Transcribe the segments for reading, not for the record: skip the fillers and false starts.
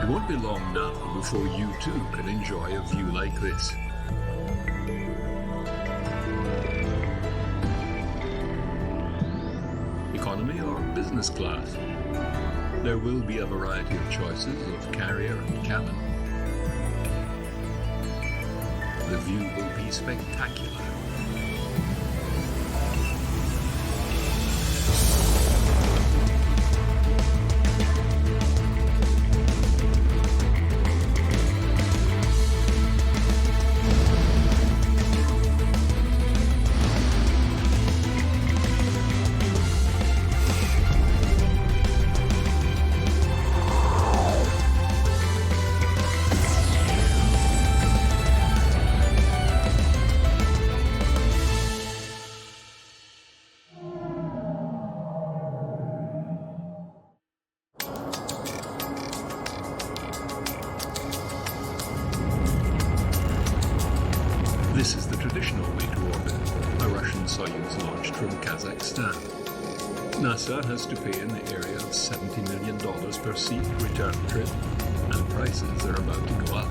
It won't be long now before you too can enjoy a view like this. Economy or business class? There will be a variety of choices of carrier and cabin. The view will be spectacular. This is the traditional way to orbit, a Russian Soyuz launched from Kazakhstan. NASA has to pay in the area of $70 million per seat return trip, and prices are about to go up.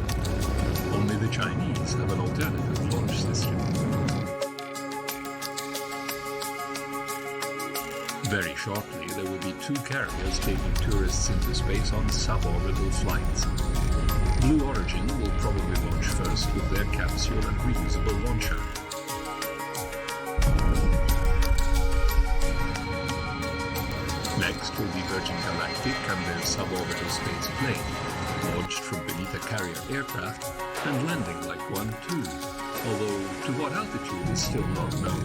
Only the Chinese have an alternative launch system. Very shortly, there will be 2 carriers taking tourists into space on suborbital flights. Blue Origin will probably launch first with their capsule and reusable launcher. Next will be Virgin Galactic and their suborbital space plane, launched from beneath a carrier aircraft and landing like one too, although to what altitude is still not known.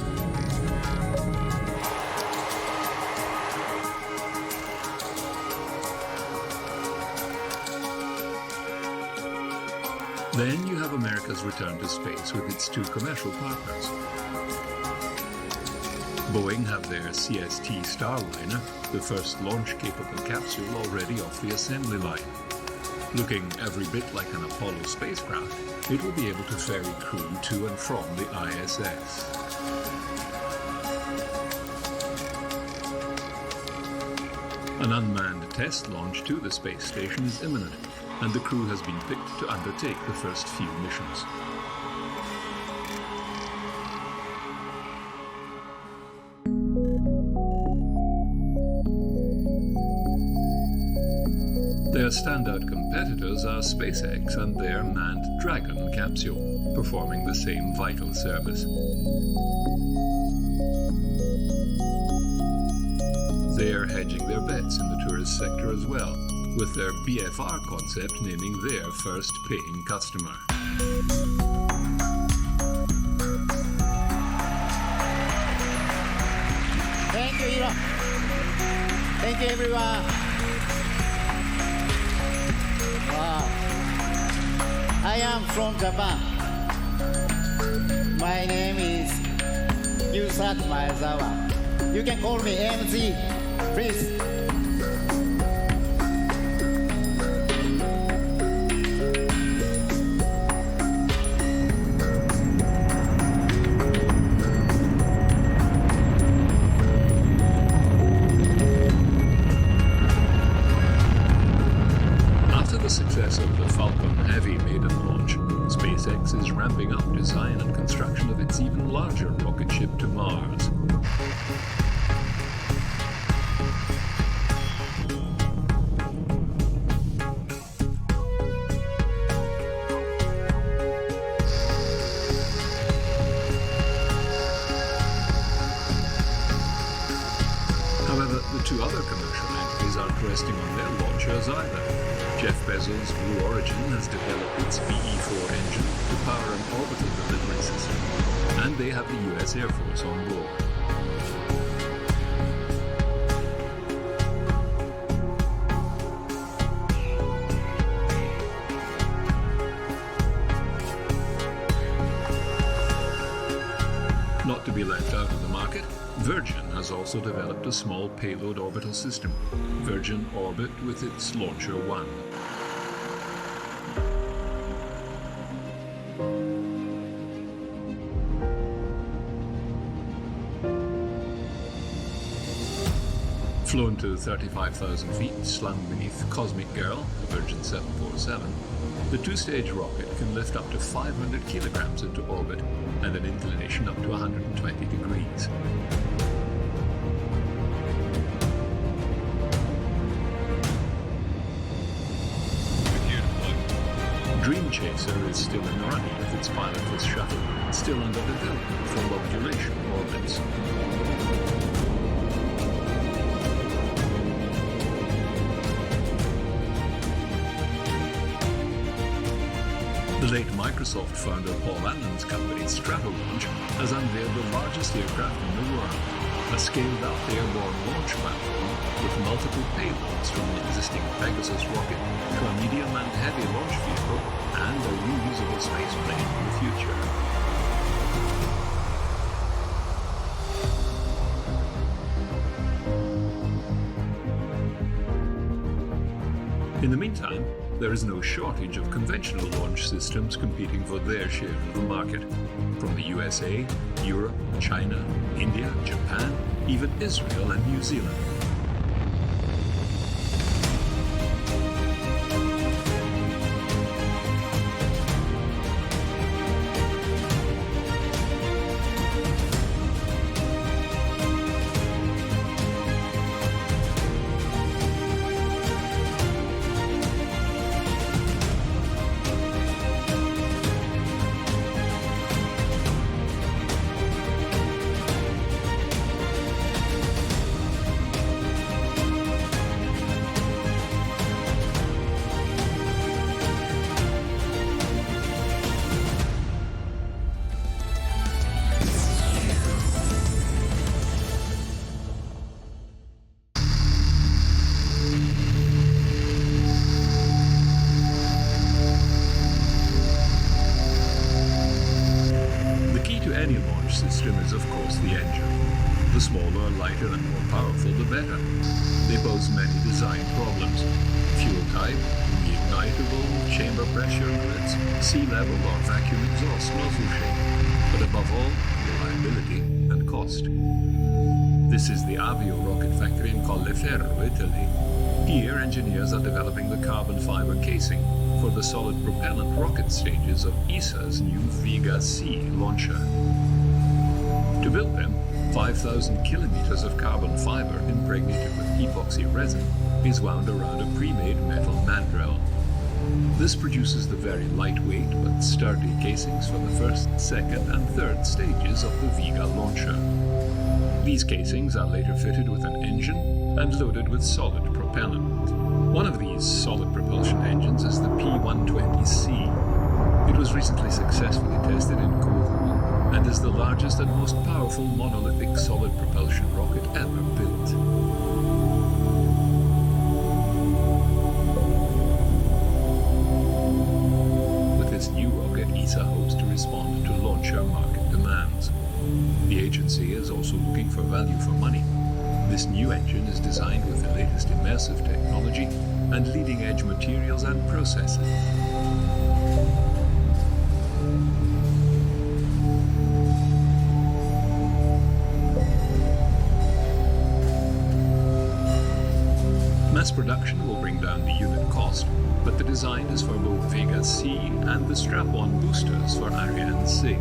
Then you have America's return to space with its 2 commercial partners. Boeing have their CST Starliner, the first launch-capable capsule already off the assembly line. Looking every bit like an Apollo spacecraft, it will be able to ferry crew to and from the ISS. An unmanned test launch to the space station is imminent, and the crew has been picked to undertake the first few missions. Their standout competitors are SpaceX and their manned Dragon capsule, performing the same vital service. They're hedging their bets in the tourist sector as well, with their BFR concept naming their first paying customer. Thank you, Elon. Thank you, everyone. Wow. I am from Japan. My name is Yusaku Maezawa. You can call me MZ, please. SpaceX is ramping up design and construction of its even larger rocket ship to Mars. However, the 2 other commercial entities aren't resting on their launchers either. Jeff Bezos' Blue Origin has developed its VE-4 engine to power an orbital delivery system, and they have the US Air Force on board. Not to be left out of the market, Virgin has also developed a small payload orbital system, Virgin Orbit with its Launcher 1. Flown to 35,000 feet, slung beneath Cosmic Girl, a Virgin 747, the two-stage rocket can lift up to 500 kilograms into orbit and an inclination up to 120 degrees. Dream Chaser is still in the running with its pilotless shuttle, still under development for long-duration orbits. The late Microsoft founder Paul Allen's company Stratolaunch has unveiled the largest aircraft in the world, a scaled-up airborne launch platform with multiple payloads from the existing Pegasus rocket to a medium and heavy launch vehicle and a reusable spaceplane in the future. In the meantime, there is no shortage of conventional launch systems competing for their share of the market. From the USA, Europe, China, India, Japan, even Israel and New Zealand. System is, of course, the engine. The smaller, lighter, and more powerful, the better. They pose many design problems: fuel type, reignitable, chamber pressure limits, sea level or vacuum exhaust nozzle shape, but above all, reliability and cost. This is the Avio rocket factory in Colleferro, Italy. Here, engineers are developing the carbon fiber casing for the solid propellant rocket stages of ESA's new Vega-C launcher. To build them, 5,000 kilometers of carbon fiber impregnated with epoxy resin is wound around a pre-made metal mandrel. This produces the very lightweight but sturdy casings for the first, second, and third stages of the Vega launcher. These casings are later fitted with an engine and loaded with solid propellant. One of these solid propulsion engines is the P120C. It was recently successfully tested in Kourou and is the largest and most powerful monolithic solid propulsion rocket ever built. With this new rocket, ESA hopes to respond to launcher market demands. The agency is also looking for value for money. This new engine is designed with the latest immersive technology and leading-edge materials and processes. Mass production will bring down the unit cost, but the design is for both Vega-C and the strap-on boosters for Ariane 6.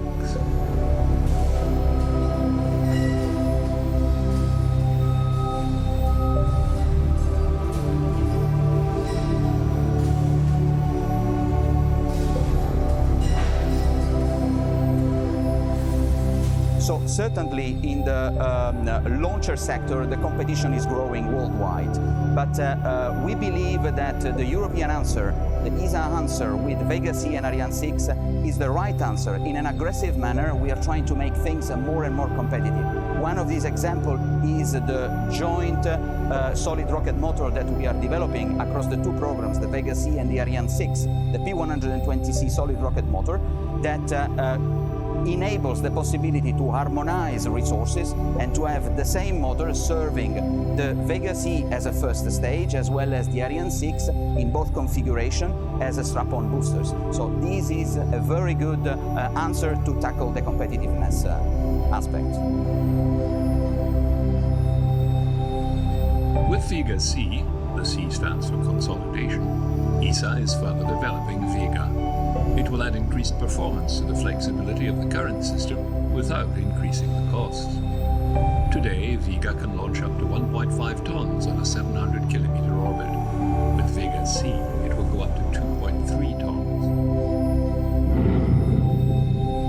So certainly in the launcher sector, the competition is growing worldwide. But we believe that the European answer, the ESA answer with Vega-C and Ariane 6 is the right answer. In an aggressive manner, we are trying to make things more and more competitive. One of these examples is the joint solid rocket motor that we are developing across the two programs, the Vega-C and the Ariane 6, the P120C solid rocket motor that enables the possibility to harmonize resources and to have the same motor serving the Vega-C as a first stage as well as the Ariane 6 in both configuration as a strap-on boosters. So this is a very good answer to tackle the competitiveness aspect. With Vega C, the C stands for consolidation, ESA is further developing Vega. It will add increased performance to the flexibility of the current system without increasing the costs. Today, Vega can launch up to 1.5 tons on a 700-kilometer orbit. With Vega C, it will go up to 2.3 tons.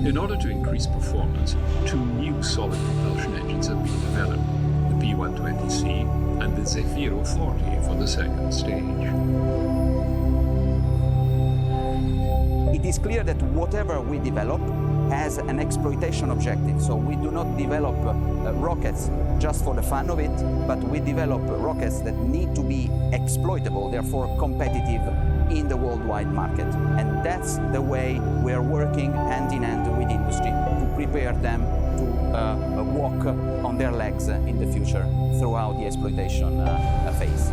In order to increase performance, two new solid propulsion engines have been developed, the P120C and the Zefiro 40 for the second stage. It is clear that whatever we develop has an exploitation objective. So we do not develop rockets just for the fun of it, but we develop rockets that need to be exploitable, therefore competitive in the worldwide market. And that's the way we are working hand in hand with industry to prepare them to walk on their legs in the future throughout the exploitation phase.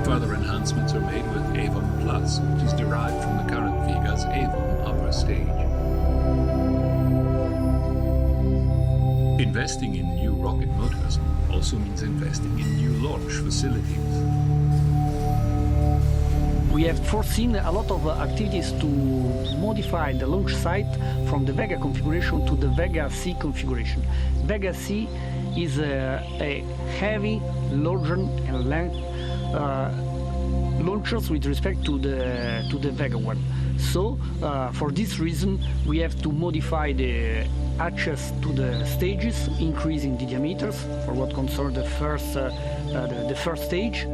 Further enhancements are made with Avon Plus, which is derived from the current Vega's Avon upper stage. Investing in new rocket motors also means investing in new launch facilities. We have foreseen a lot of activities to modify the launch site from the Vega configuration to the Vega C configuration. Vega C is a heavy, larger and length launchers with respect to the Vega one. So for this reason we have to modify the access to the stages, increasing the diameters for what concerns the first stage.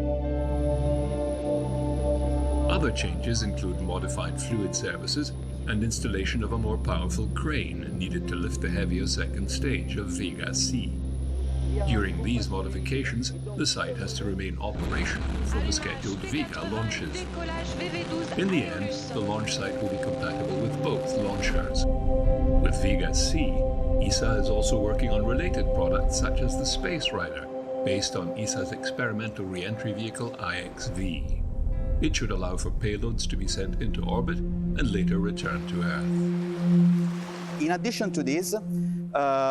Other changes include modified fluid services and installation of a more powerful crane needed to lift the heavier second stage of Vega C. During these modifications, the site has to remain operational for the scheduled Vega launches. In the end, the launch site will be compatible with both launchers. With Vega C, ESA is also working on related products such as the Space Rider, based on ESA's experimental re-entry vehicle IXV. It should allow for payloads to be sent into orbit and later return to Earth. In addition to this,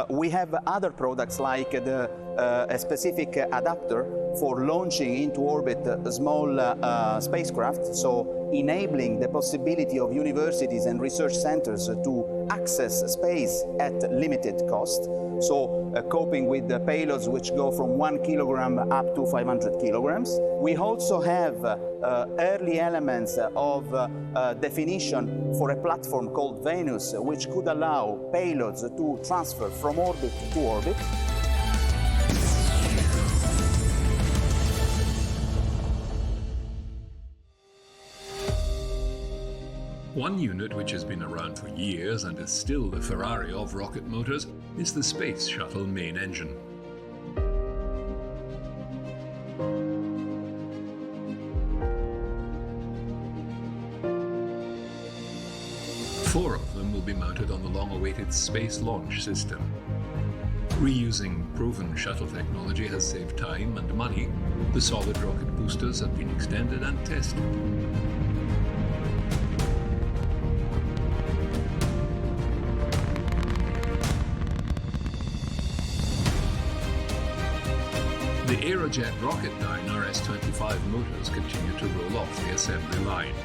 we have other products like a specific adapter for launching into orbit small spacecraft, so enabling the possibility of universities and research centers to access space at limited cost, so coping with the payloads which go from 1 kilogram up to 500 kilograms. We also have early elements of definition for a platform called Venus, which could allow payloads to transfer from orbit to orbit. One unit which has been around for years and is still the Ferrari of rocket motors is the Space Shuttle main engine. Four of them will be mounted on the long-awaited Space Launch System. Reusing proven shuttle technology has saved time and money. The solid rocket boosters have been extended and tested. The Aerojet Rocketdyne RS-25 motors continue to roll off the assembly line.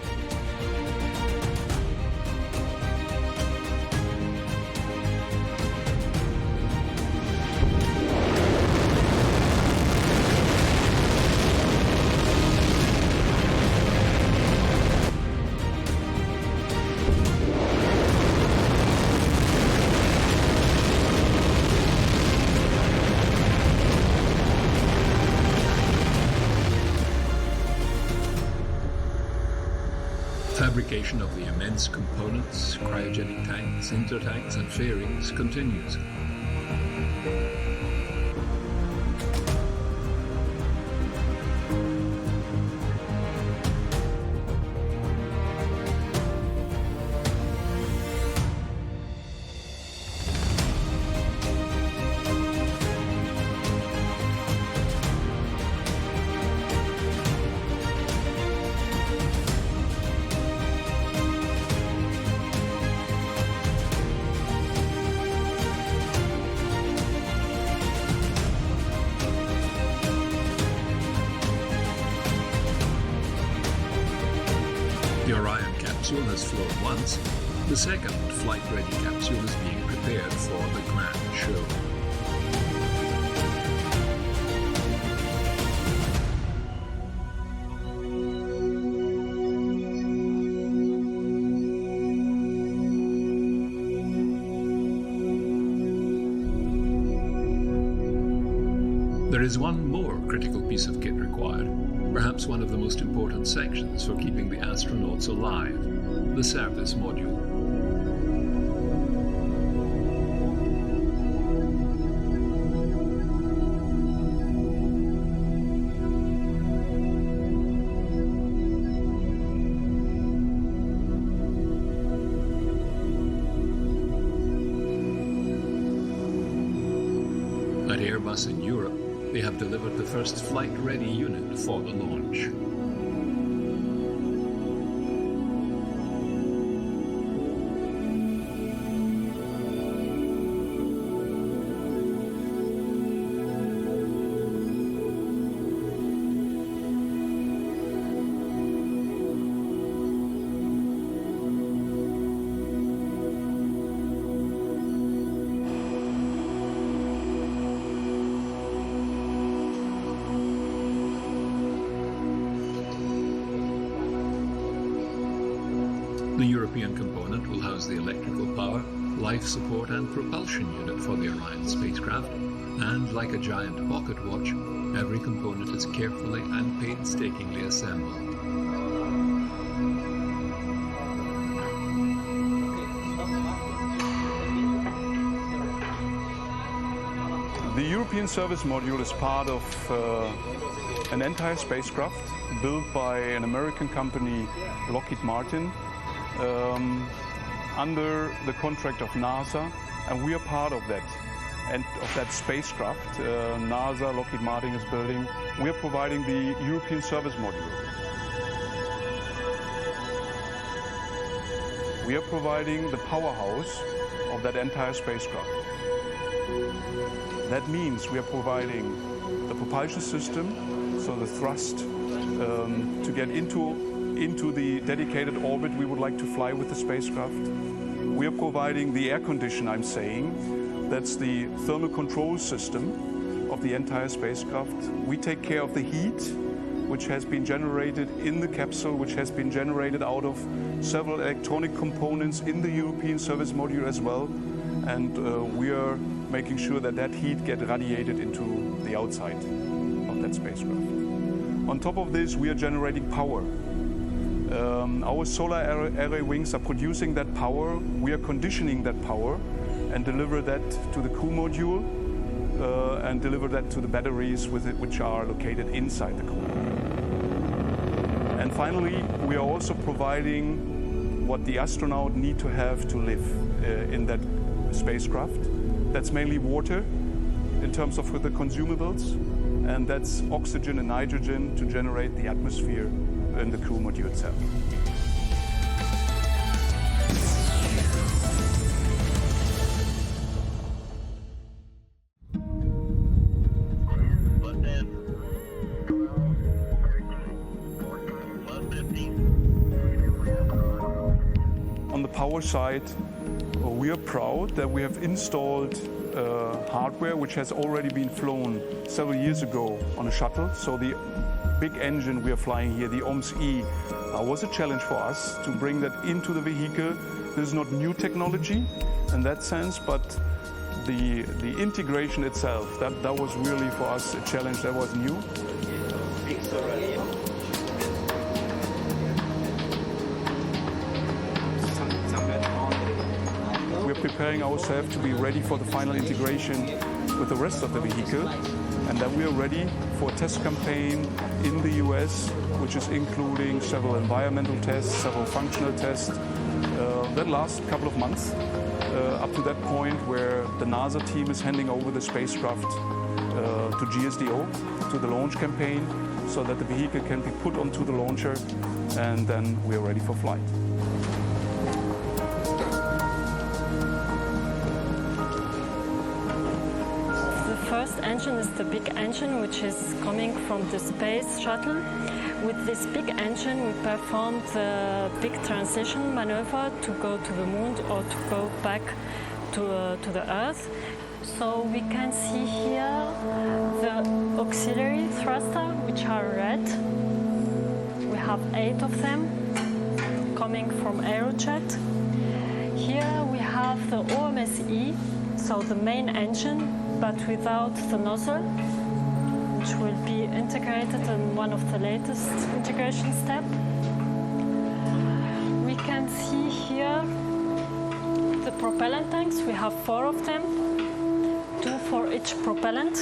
Fabrication of the immense components, cryogenic tanks, intertanks and fairings continues. capsule has flown once, the second flight-ready capsule is being prepared for the grand show. There is one more critical piece of kit required, perhaps one of the most important sections for keeping the astronauts alive, the service module. At Airbus in Europe, they have delivered the first flight-ready unit for the launch. The European component will house the electrical power, life support and propulsion unit for the Orion spacecraft, and like a giant pocket watch, every component is carefully and painstakingly assembled. The European service module is part of an entire spacecraft built by an American company, Lockheed Martin, under the contract of NASA, and we are part of that. And of that spacecraft, NASA, Lockheed Martin is building. We are providing the European service module. We are providing the powerhouse of that entire spacecraft. That means we are providing the propulsion system, so the thrust to get into the dedicated orbit we would like to fly with the spacecraft. We are providing the air condition, I'm saying. That's the thermal control system of the entire spacecraft. We take care of the heat, which has been generated in the capsule, which has been generated out of several electronic components in the European service module as well. And we are making sure that that heat gets radiated into the outside of that spacecraft. On top of this, we are generating power. Our solar array wings are producing that power. We are conditioning that power and deliver that to the crew module and deliver that to the batteries which are located inside the crew. And finally, we are also providing what the astronaut need to have to live in that spacecraft. That's mainly water in terms of the consumables, and that's oxygen and nitrogen to generate the atmosphere in the crew module itself. On the power side, we are proud that we have installed hardware which has already been flown several years ago on a shuttle. So the big engine we are flying here, the OMS-E, was a challenge for us to bring that into the vehicle. This is not new technology in that sense, but the integration itself, that was really for us a challenge that was new. We're preparing ourselves to be ready for the final integration with the rest of the vehicle, and then we are ready for a test campaign in the US, which is including several environmental tests, several functional tests. That lasts a couple of months, up to that point where the NASA team is handing over the spacecraft to GSDO, to the launch campaign, so that the vehicle can be put onto the launcher, and then we are ready for flight. The first engine is the big engine which is coming from the space shuttle. With this big engine we performed the big transition maneuver to go to the moon or to go back to the Earth. So we can see here the auxiliary thruster, which are red. We have 8 of them coming from Aerojet. Here we have the OMSE, so the main engine, but without the nozzle, which will be integrated in one of the latest integration steps. We can see here the propellant tanks. We have 4 of them, 2 for each propellant.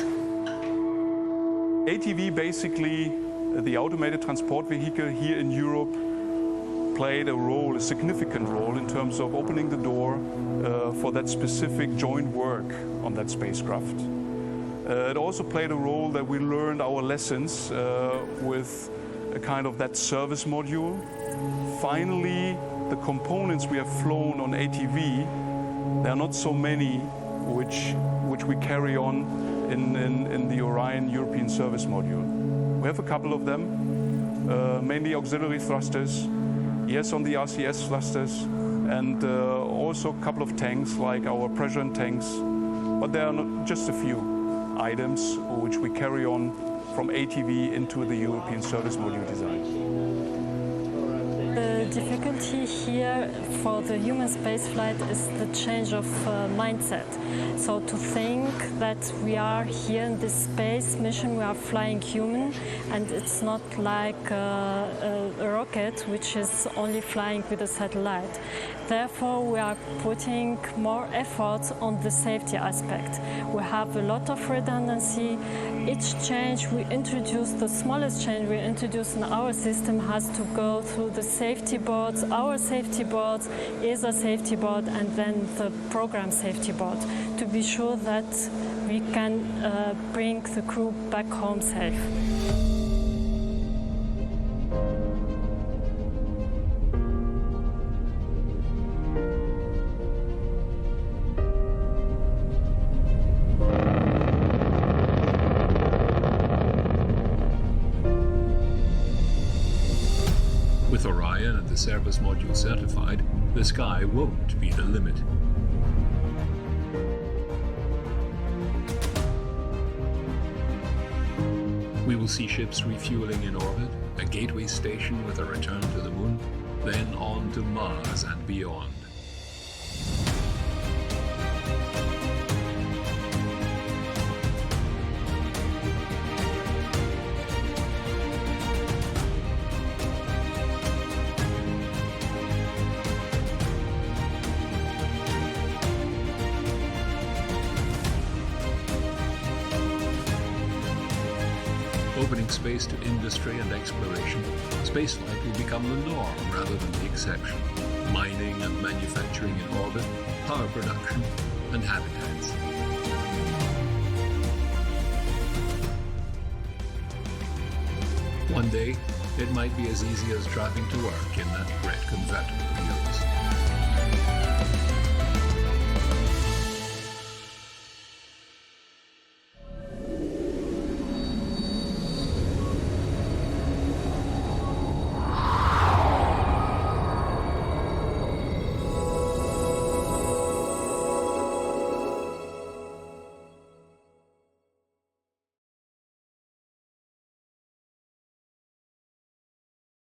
ATV, basically the automated transport vehicle here in Europe, played a significant role in terms of opening the door for that specific joint work on that spacecraft. It also played a role that we learned our lessons with a kind of that service module. Finally, the components we have flown on ATV, there are not so many which we carry on in the Orion European Service Module. We have a couple of them, mainly auxiliary thrusters, yes, on the RCS thrusters, and also a couple of tanks like our pressure tanks, but there are not just a few items which we carry on from ATV into the European Service Module design. The difficulty here for the human spaceflight is the change of mindset. So to think that we are here in this space mission, we are flying human, and it's not like a rocket which is only flying with a satellite. Therefore, we are putting more effort on the safety aspect. We have a lot of redundancy. Each change we introduce, the smallest change we introduce in our system has to go through the safety boards, our safety boards, ESA safety board, and then the program safety board, to be sure that we can bring the crew back home safe. With Orion and the service module certified, the sky won't be the limit. We will see ships refueling in orbit, a gateway station with a return to the moon, then on to Mars and beyond. Opening space to industry and exploration, spaceflight will become the norm rather than the exception. Mining and manufacturing in orbit, power production, and habitats. One day, it might be as easy as driving to work in that red convertible.